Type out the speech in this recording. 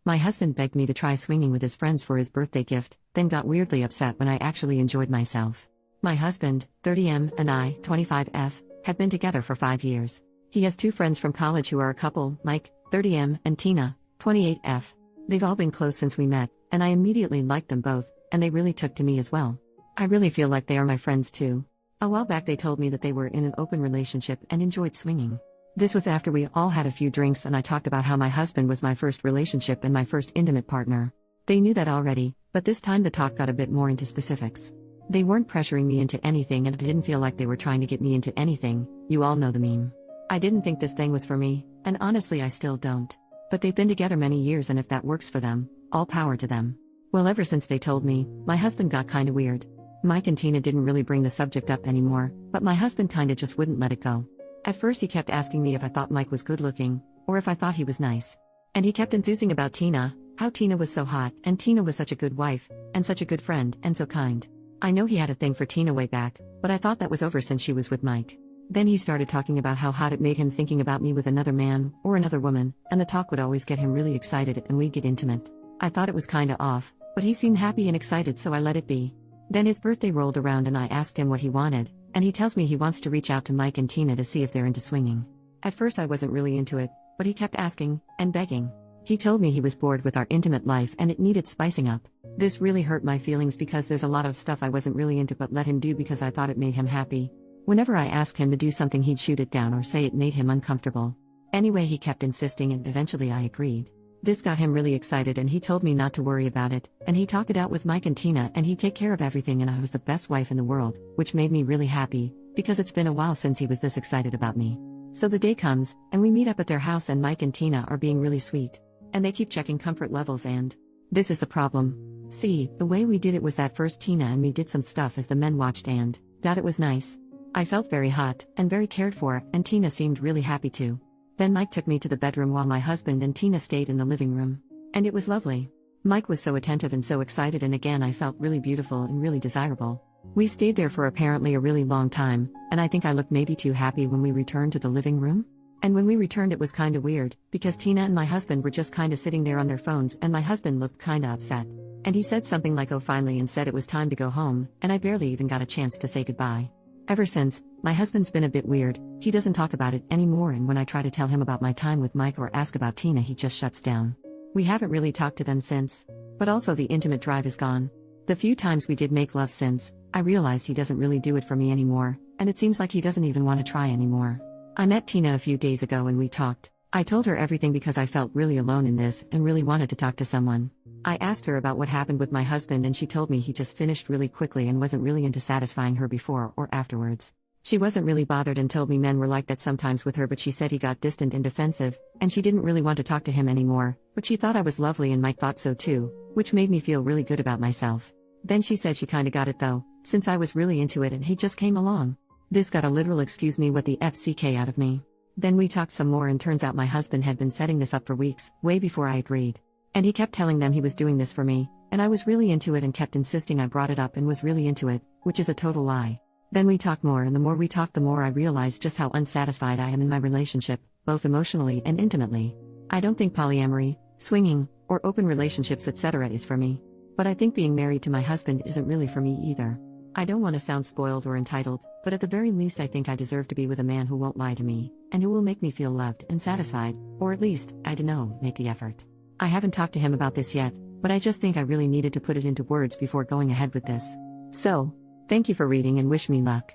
My husband begged me to try swinging with his friends for his birthday gift, then got weirdly upset when I actually enjoyed myself. My husband, 30M, and I, 25F, have been together for 5 years. He has 2 friends from college who are a couple, Mike, 30M, and Tina, 28F. They've all been close since we met, and I immediately liked them both, and they really took to me as well. I really feel like they are my friends too. A while back they told me that they were in an open relationship and enjoyed swinging. This was after we all had a few drinks and I talked about how my husband was my first relationship and my first intimate partner. They knew that already, but this time the talk got a bit more into specifics. They weren't pressuring me into anything and I didn't feel like they were trying to get me into anything. You all know the meme. I didn't think this thing was for me, and honestly I still don't. But they've been together many years and if that works for them, all power to them. Well, ever since they told me, my husband got kinda weird. Mike and Tina didn't really bring the subject up anymore, but my husband kinda just wouldn't let it go. At first he kept asking me if I thought Mike was good looking, or if I thought he was nice. And he kept enthusing about Tina, how Tina was so hot, and Tina was such a good wife, and such a good friend, and so kind. I know he had a thing for Tina way back, but I thought that was over since she was with Mike. Then he started talking about how hot it made him thinking about me with another man, or another woman, and the talk would always get him really excited and we'd get intimate. I thought it was kinda off, but he seemed happy and excited so I let it be. Then his birthday rolled around and I asked him what he wanted, and he tells me he wants to reach out to Mike and Tina to see if they're into swinging. At first I wasn't really into it, but he kept asking, and begging. He told me he was bored with our intimate life and it needed spicing up. This really hurt my feelings because there's a lot of stuff I wasn't really into but let him do because I thought it made him happy. Whenever I asked him to do something he'd shoot it down or say it made him uncomfortable. Anyway, he kept insisting and eventually I agreed. This got him really excited and he told me not to worry about it, and he talked it out with Mike and Tina and he'd take care of everything and I was the best wife in the world, which made me really happy, because it's been a while since he was this excited about me. So the day comes, and we meet up at their house and Mike and Tina are being really sweet. And they keep checking comfort levels and this is the problem. See, the way we did it was that first Tina and me did some stuff as the men watched and that it was nice. I felt very hot, and very cared for, and Tina seemed really happy too. Then Mike took me to the bedroom while my husband and Tina stayed in the living room. And it was lovely. Mike was so attentive and so excited and again I felt really beautiful and really desirable. We stayed there for apparently a really long time, and I think I looked maybe too happy when we returned to the living room. And when we returned it was kinda weird, because Tina and my husband were just kinda sitting there on their phones and my husband looked kinda upset. And he said something like oh finally and said it was time to go home, and I barely even got a chance to say goodbye. Ever since, my husband's been a bit weird. He doesn't talk about it anymore and when I try to tell him about my time with Mike or ask about Tina he just shuts down. We haven't really talked to them since. But also the intimate drive is gone. The few times we did make love since, I realized he doesn't really do it for me anymore, and it seems like he doesn't even want to try anymore. I met Tina a few days ago and we talked. I told her everything because I felt really alone in this and really wanted to talk to someone. I asked her about what happened with my husband and she told me he just finished really quickly and wasn't really into satisfying her before or afterwards. She wasn't really bothered and told me men were like that sometimes with her, but she said he got distant and defensive, and she didn't really want to talk to him anymore, but she thought I was lovely and Mike thought so too, which made me feel really good about myself. Then she said she kinda got it though, since I was really into it and he just came along. This got a literal excuse me what the FCK out of me. Then we talked some more and turns out my husband had been setting this up for weeks, way before I agreed. And he kept telling them he was doing this for me, and I was really into it and kept insisting I brought it up and was really into it, which is a total lie. Then we talked more and the more we talked the more I realized just how unsatisfied I am in my relationship, both emotionally and intimately. I don't think polyamory, swinging, or open relationships etc. is for me. But I think being married to my husband isn't really for me either. I don't want to sound spoiled or entitled, but at the very least I think I deserve to be with a man who won't lie to me, and who will make me feel loved and satisfied, or at least, I don't know, make the effort. I haven't talked to him about this yet, but I just think I really needed to put it into words before going ahead with this. So, thank you for reading and wish me luck.